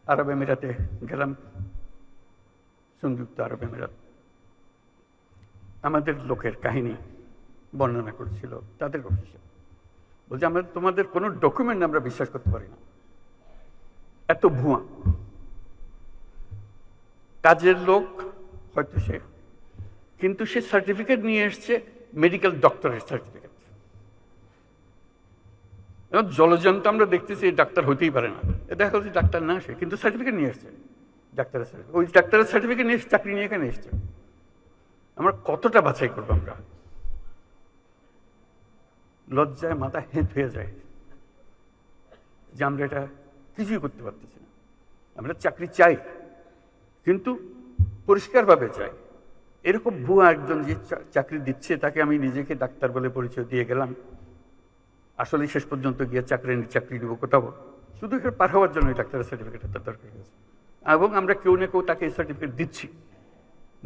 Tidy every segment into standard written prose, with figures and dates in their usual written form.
আরব আমিরাতে গেলাম, সংযুক্ত আরব আমিরাত। আমাদের লোকের কাহিনী বর্ণনা করছিল তাদের অফিসে, বলছে আমরা তোমাদের কোনো ডকুমেন্ট আমরা বিশ্বাস করতে পারি না, এত ভুয়া। কাজের লোক হয়তো সে, কিন্তু সে সার্টিফিকেট নিয়ে এসছে মেডিকেল ডক্টরের সার্টিফিকেট। এবং জলজন্ত আমরা দেখতেছি ডাক্তার হতেই পারে না, দেখা যাচ্ছে ডাক্তার না সে, কিন্তু সার্টিফিকেট নিয়ে এসছে ডাক্তারের সার্টিফিকেট। ওই ডাক্তারের সার্টিফিকেট নিয়ে চাকরি নিয়ে এখানে এসছে। আমরা কতটা বাছাই করবো? আমরা লজ্জায় মাথা হেঁট হয়ে যায় যে আমরা এটা কিছুই করতে পারতেছি না। আমরা চাকরি চাই, কিন্তু পরিষ্কারভাবে চাই। এরকম ভুয়া একজন যে চাকরি দিচ্ছে তাকে আমি নিজেকে ডাক্তার বলে পরিচয় দিয়ে গেলাম, আসলে শেষ পর্যন্ত গিয়ে চাকরি দিব কোথাও, শুধু এখানে পার হওয়ার জন্য ডাক্তারের সার্টিফিকেট তার দরকার হয়েছে। এবং আমরা কেউ না কেউ তাকে এই সার্টিফিকেট দিচ্ছি,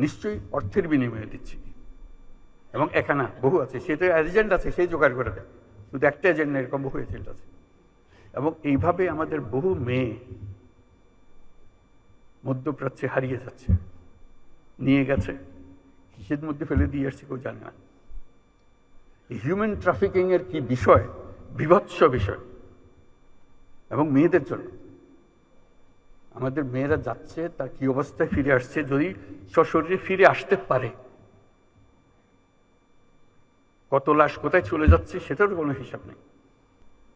নিশ্চয়ই অর্থের বিনিময়ে দিচ্ছি। এবং এখানে বহু আছে, সেটা এজেন্ট আছে, সেই জোগাড় করে দেয়। শুধু একটা এজেন্ট না, এরকম বহু এজেন্ট আছে। এবং এইভাবে আমাদের বহু মেয়ে মধ্যপ্রাচ্যে হারিয়ে যাচ্ছে, নিয়ে গেছে, কিসের মধ্যে ফেলে দিয়ে আসছে কেউ জানে না। হিউম্যান ট্রাফিকিং এর কি বিষয়, বিভৎস বিষয়। এবং মেয়েদের জন্য আমাদের মেয়েরা যাচ্ছে, তার কি অবস্থায় ফিরে আসছে, যদি সশরীরে ফিরে আসতে পারে, কত লাশ কোথায় চলে যাচ্ছে সেটারও কোনো হিসাব নেই।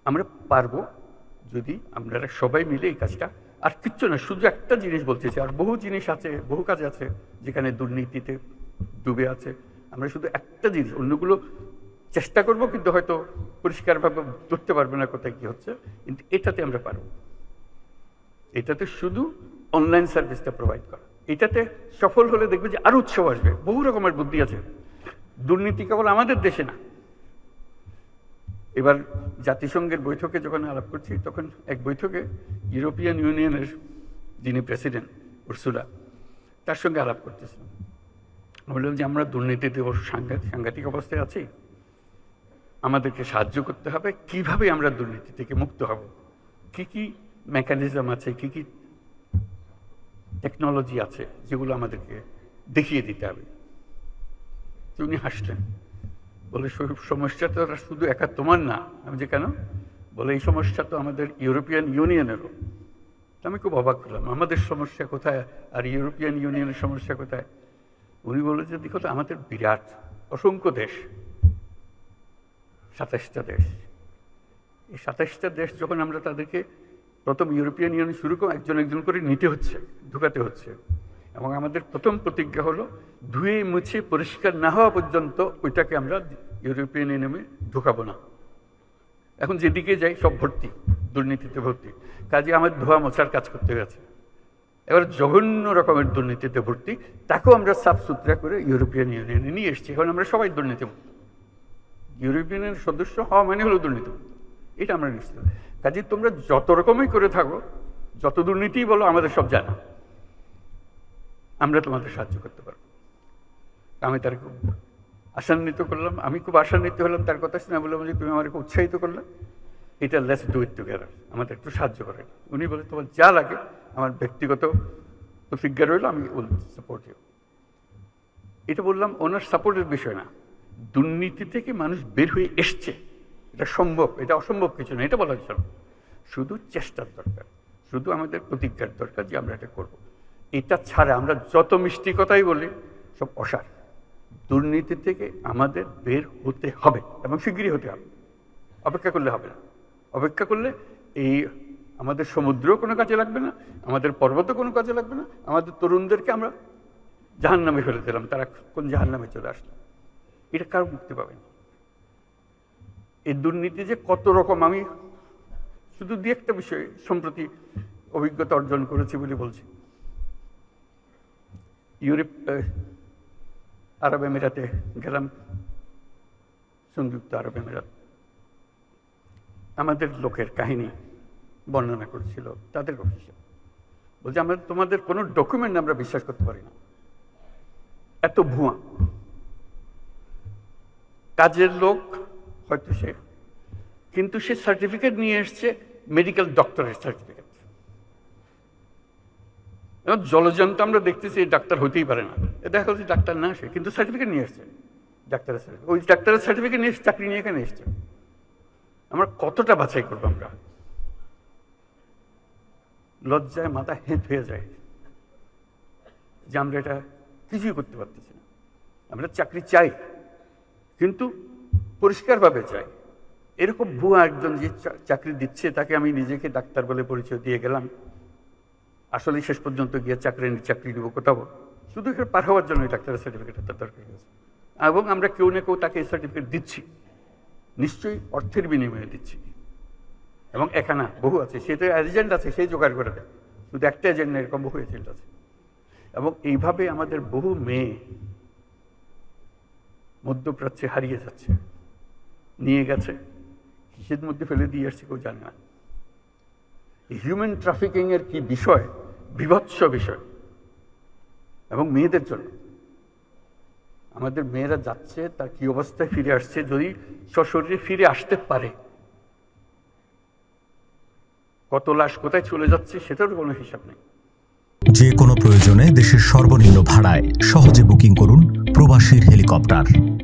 আমরা পারবো যদি আমরা সবাই মিলে এই কাজটা, আর কিচ্ছু না, শুধু একটা জিনিস বলতেছি, আর বহু জিনিস আছে, বহু কাজ আছে যেখানে দুর্নীতিতে ডুবে আছে। আমরা শুধু একটা জিনিস, অন্যগুলো চেষ্টা করব, কিন্তু হয়তো পরিষ্কারভাবে ধরতে পারবে না কোথায় কি হচ্ছে, কিন্তু এটাতে আমরা পারবো। এটাতে শুধু অনলাইন সার্ভিসটা প্রোভাইড করা, এটাতে সফল হলে দেখবে যে আরো উৎসব আসবে। বহু রকমের বুদ্ধি আছে, দুর্নীতি কেবল আমাদের দেশে না। এবার জাতিসংঘের বৈঠকে যখন আলাপ করছি, তখন এক বৈঠকে ইউরোপিয়ান ইউনিয়নের যিনি প্রেসিডেন্ট উর্সুলা, তার সঙ্গে আলাপ করতেছিলাম। বললাম যে আমরা দুর্নীতিতে সাংঘাতিক অবস্থায় আছি, আমাদেরকে সাহায্য করতে হবে, কিভাবে আমরা দুর্নীতি থেকে মুক্ত হব, কি কি মেকানিজম আছে, কি কি টেকনোলজি আছে, যেগুলো আমাদেরকে দেখিয়ে দিতে হবে। উনি হাসলেন, বলে সমস্যাটা শুধু একা তোমার না। আমি যে কেন? বলে এই সমস্যা তো আমাদের ইউরোপিয়ান ইউনিয়নেরও। আমি খুব অবাক হলাম, আমাদের সমস্যা কোথায় আর ইউরোপিয়ান ইউনিয়নের সমস্যা কোথায়? উনি বলে যে দেখো তো, আমাদের বিরাট অসংখ্য দেশ, 27টা দেশ। এই 27টা দেশ যখন আমরা তাদেরকে প্রথম ইউরোপিয়ান ইউনিয়ন শুরু করে একজন একজন করে নিতে হচ্ছে, ঢুকাতে হচ্ছে, এবং আমাদের প্রথম প্রতিজ্ঞা হলো ধুয়ে মুছে পরিষ্কার না হওয়া পর্যন্ত ওইটাকে আমরা ইউরোপিয়ান ইউনিয়নে ঢুকাবো না। এখন যেদিকে যাই সব ভর্তি, দুর্নীতিতে ভর্তি, কাজে আমার ধোয়া মোছার কাজ করতে হয়েছে। এবার জঘন্য রকমের দুর্নীতিতে ভর্তি, তাকেও আমরা সাফ সুতরা করে ইউরোপিয়ান ইউনিয়নে নিয়ে এসেছি। এখন আমরা সবাই দুর্নীতিমুক্ত। ইউরোপিয়ানের সদস্য হওয়া মানে হলো দুর্নীতিমুক্ত, এটা আমরা নিশ্চিত। কাজে তোমরা যত রকমই করে থাকো, যত দুর্নীতি বলো, আমাদের সব জানা, আমরা তোমাদের সাহায্য করতে পারবো। আমি তার খুব আশান্বিত করলাম, আমি খুব আশান্বিত হলাম তার কথা শুনে। বললাম যে তুমি আমাকে উৎসাহিত করলে, এটা লেটস ডু ইট টুগেদার, আমাদের একটু সাহায্য করে। উনি বলে তোমার যা লাগে, আমার ব্যক্তিগত প্রতিজ্ঞা রইল, আমি উইল সাপোর্ট ইউ। এটা বললাম ওনার সাপোর্টের বিষয় না, দুর্নীতি থেকে মানুষ বের হয়ে এসছে, এটা সম্ভব, এটা অসম্ভব কিছু না, এটা বলার জন্য শুধু চেষ্টার দরকার, শুধু আমাদের প্রতিজ্ঞার দরকার যে আমরা এটা করব। এটা ছাড়া আমরা যত মিষ্টি কথাই বলি, সব অসার। দুর্নীতি থেকে আমাদের বের হতে হবে, এবং শিগগিরই হতে হবে। অপেক্ষা করলে হবে না। অপেক্ষা করলে এই আমাদের সমুদ্রও কোনো কাজে লাগবে না, আমাদের পর্বতও কোনো কাজে লাগবে না, আমাদের তরুণদেরকে আমরা জাহান্নামে ফেলে দিলাম, তারা কোন জাহান্নামে চলে আসলো, এটা কারো মুক্তি পাবে না। এই দুর্নীতি যে কত রকম, আমি শুধু দিয়ে একটা বিষয় সম্প্রতি অভিজ্ঞতা অর্জন করেছি বলে বলছি। আরব আমিরাতে গেলাম, সংযুক্ত আরব আমিরাত। আমাদের লোকের কাহিনী বর্ণনা করছিল তাদের অফিসে, বলছে আমরা তোমাদের কোনো ডকুমেন্ট আমরা বিশ্বাস করতে পারি না, এত ভুয়া। কাজের লোক হয়তো সে, কিন্তু সে সার্টিফিকেট নিয়ে এসছে মেডিকেল ডক্টরের সার্টিফিকেট। এবং জলজন্ত আমরা দেখতেছি ডাক্তার হতেই পারে না, দেখা যাচ্ছে ডাক্তার না আসে কিন্তু সার্টিফিকেট নিয়ে এসছে, ডাক্তারের সার্টিফিকেট, ওই ডাক্তারের সার্টিফিকেট নিয়ে চাকরি নিয়ে এখানে এসছে। আমরা কতটা বাছাই করবো? আমরা লজ্জায় মাথা হেঁট হয়ে যায় যে আমরা এটা কিছুই করতে পারতেছি না। আমরা চাকরি চাই কিন্তু পরিষ্কারভাবে চাই। এরকম ভুয়া একজন যে চাকরি দিচ্ছে তাকে আমি নিজেকে ডাক্তার বলে পরিচয় দিয়ে গেলাম, আসলে শেষ পর্যন্ত গিয়ে চাকরি নিব কোথাও শুধু এখানে পার হওয়ার জন্য ডাক্তারের সার্টিফিকেট তার দরকার হয়েছে। এবং আমরা কেউ না কেউ তাকে এই সার্টিফিকেট দিচ্ছি, নিশ্চয়ই অর্থের বিনিময়ে দিচ্ছি। এবং এখানে বহু আছে, সেটা এজেন্ট আছে, সেই জোগাড় করে দেয়, শুধু একটা এজেন্ট না, এরকম বহু এজেন্ট আছে। এবং এইভাবে আমাদের বহু মেয়ে মধ্যপ্রাচ্যে হারিয়ে যাচ্ছে, নিয়ে গেছে, কিসের মধ্যে ফেলে দিয়ে আসছে কেউ জানে না। হিউম্যান ট্রাফিকিং এর কি বিষয়, বিভৎস বিষয়। এবং মেয়েদের জন্য আমাদের মেয়েরা যাচ্ছে, তার কি অবস্থায় ফিরে আসছে, যদি সশরীরে ফিরে আসতে পারে, কত লাশ কোথায় চলে যাচ্ছে সেটারও কোনো হিসাব নেই। যে কোনো প্রয়োজনে দেশের সর্বনিম্ন ভাড়ায় সহজে বুকিং করুন প্রবাসীর হেলিকপ্টার।